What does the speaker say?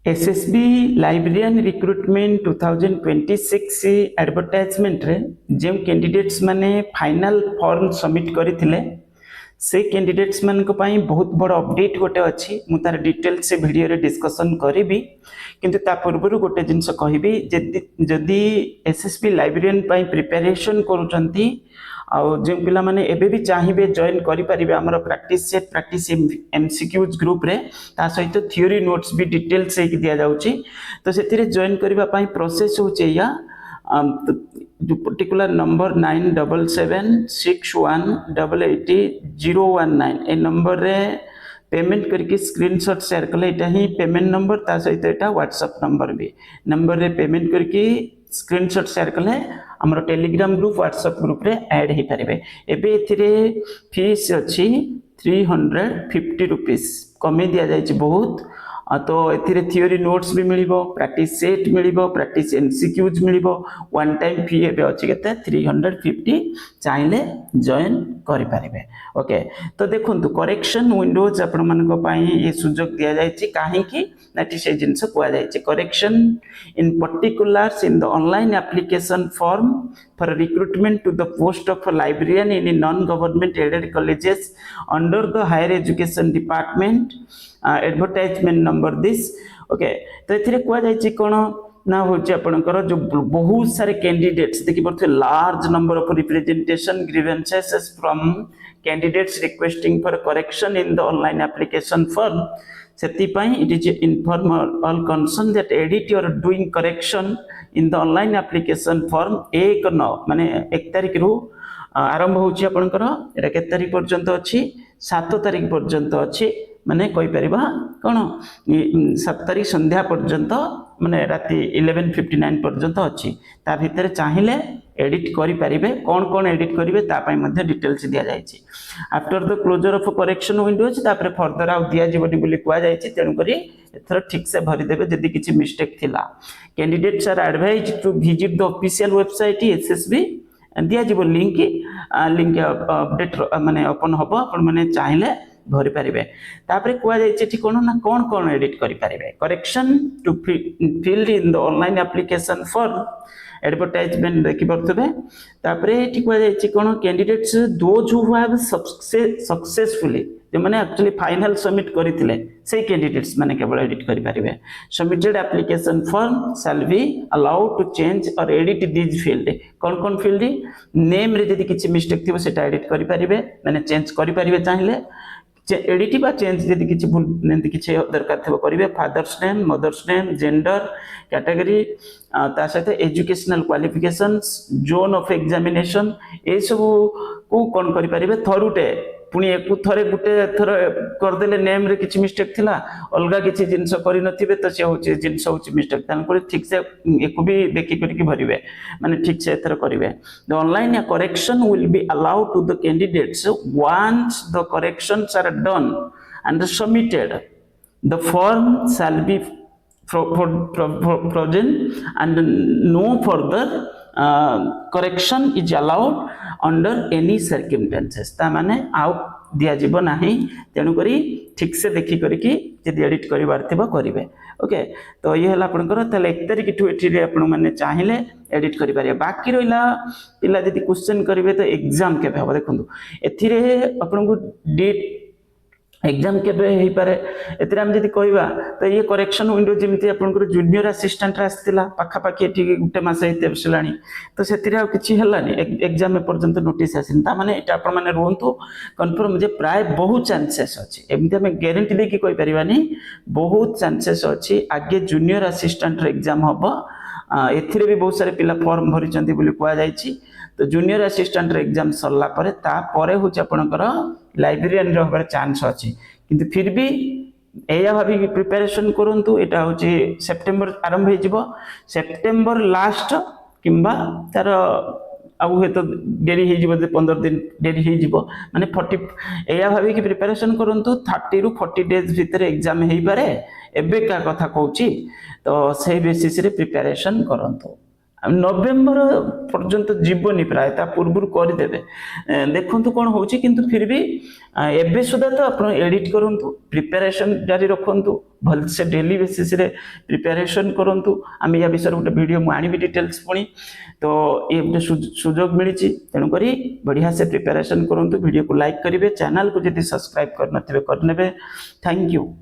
SSB librarian recruitment 2026 advertisement रे जो candidates माने फाइनल फॉर्म सबमिट करथिले से कैंडिडेट्स मान बहुत बड़ अपडेट गोटे अच्छी मुझे डिटेल से वीडियो रे डिस्कशन करी किंतु ता पूर्व गोटे जिनस कहबी जदि एसएसबी लाइब्रेरियन प्रिपरेशन करूचंती जो पिला माने एबे भी चाहिए जॉइन करें आमर practice set practice MCQs group रे ता सहित थ्योरी नोट्स भी डिटेल्स दि जाउची तो से जॉइन करने प्रोसेस होचे या जो पर्टिकुलर नंबर 9776188019 ए नंबर रे पेमेंट करके स्क्रीनशॉट शेयर कले एटा ही पेमेंट नंबर ता सहित एटा व्हाट्सएप नंबर भी नंबर रे पेमेंट करके स्क्रीनशॉट शेयर कले हमर टेलीग्राम ग्रुप व्हाट्सएप ग्रुप रे ऐड हे परिबे एबे एथिरे फीस अछि 350 रुपीस कमे दिया जाय बहुत तो एथिरे थ्योरी नोट्स भी मिलिबो प्रैक्टिस सेट मिलिबो प्रैक्टिस एमसीक्यूज मिलिबो वन टाइम फी एबे अछि केते 350 चाहिले जॉइन करि परिबे ओके तो देखंतु करेक्शन विंडोज आपण मानको पई ये सुजोग दिया जायछि काहे कि नाटी से जिंस कोआ जायछि correction in particulars in the online application form for recruitment to the post of librarian in non government aided colleges under the higher education department advertisement number this okay तो एथिरे कोआ जायछि कोन ना होछि आपनकर जो बहुत सारे कैंडिडेट्स देखि परथे large number of representation grievances from candidates requesting for correction in the online application form सेति पई it is inform all concern that edit your doing correction in the online application form 1/9 माने 1 तारिख रु आरंभ होछि आपनकर एटा के तारिख पर्यंत अछि 7 तारिख पर्यंत अछि माने कोई परिबा कोन 7 तारिख संध्या पर्यंत माने राति 11:59 पर्यंत अछि ता भितर चाहिए एडिट करि परिबे कोन कोन एडिट करिवे ता पई मध्ये डिटेल्स दिया जायछि after the closure of correction windows तापर फर्दर आउ दिया जीवनी बोली कुआ जायछि तेनु करी एथर ठीक से भरि देबे जदि किछि मिस्टेक थिला candidates are advised to visit the official website SSB दिया जीव लिंक अपडेट माने ओपन हबो आपण माने चाहिए भरी पारिबे तापरे कुआ जायछि ठी कोन ना कोन कोन एडिट करि पारिबे correction to field in the online application for advertisement देखि परथबे तापरे ठी कुआ जायछि कोन candidates those who have successfully जे माने एक्चुअली फाइनल सबमिट करिथिले से कैंडिडेट्स माने केवल एडिट करि पारिबे submitted application form shall be allowed to change or edit this field कोन कोन फील्ड नेम रे जदि किछि मिस्टेक थिबो सेटा एडिट करि पारिबे माने चेंज करि पारिबे चाहिए एडिट बा चेंज जदि किछि भूल नेंति किछि दरकार थबो करिवे father's name mother's name gender category ता सहित educational qualifications zone of examination ए सब को कोन करि पारिबे थरुटे पुनी एक थरे गुटे थर कर देले नेम रे किछि मिस्टेक थिला अलगा किछि जिंस करि नथिबे तो से होछि जिंस होछि मिस्टेक तान को ठीक से एको भी देखि करके भरिबे माने ठीक से थर करिवे the online correction will be allowed to the candidates once the corrections are done and submitted the form shall be frozen and no further correction is allowed under any circumstances ता माने आउ दिया जीव नाही तेनु करी ठीक से देखि करी कि जदि एडिट करिवार थिबो करिवे ओके तो ये हला आपनकर तले 1 तारिख टू एठी रे आपण माने चाहिले एडिट करि पारे बाकी रहिला पिला जदि क्वेश्चन करिवे तो एग्जाम के हबो देखंतु एथि रे आपनको डेट एग्जाम केबे हे पारे एतरे हम जदि कहबा तो ये करेक्शन विंडो जेमिति आपनकर जूनियर असिस्टेंट आस्तिला पाखा पाखी एठी गुटे मास हेते बसलानी तो सेतिरे आ किछि हलानी एग्जाम पर्यंत नोटिस आसिन ता माने एटा आपण माने रहंतु कन्फर्म जे प्राय बहुत चांसेस अछि एमिति हम गारंटी दे कि कहि परिबानी बहुत चांसेस अछि आगे जूनियर असिस्टेंट रे एग्जाम हबो एथिरे भी बहुत सारे पिला फॉर्म भरि चंती बोली कुआ जायछि तो जूनियर असिस्टेंट रे एग्जाम सरला परे ता परे होछि आपनकर लाइब्रेरियन रे होबार चांस अछि किंतु फिर भी एया भाबी प्रिपरेशन करंतु एटा होछि सेप्टेम्बर आरंभ हे जिवो सेप्टेम्बर लास्ट किंबा तार आउ हे तो डेरी हे जिवो 15 दिन डेरी हे जिवो माने 40 एया भाबी कि प्रिपरेशन करंतु 30 रु 40 डेज भीतर एग्जाम हे पारे एबे का कथा कहूची तो सही बेसिस रे प्रिपरेशन करंतु नवेम्बर पर्यंत जीवनी प्राय ता पूर्व करदे देखु कौन हो फिर भी एबे सुधा तो आप एडिट करूँ प्रिपेरेसन जारी रखु भलसे डेली बेसीस प्रिपेरेसन करूँ आम या विषय गोटे वीडियो मुझे डिटेल्स पुणी तो ये गोटे सुजोग मिली तेणुक बढ़िया से प्रिपेरेसन करूँ वीडियो को लाइक करेंगे चैनल को जब सब्सक्राइब करने करने थैंक यू।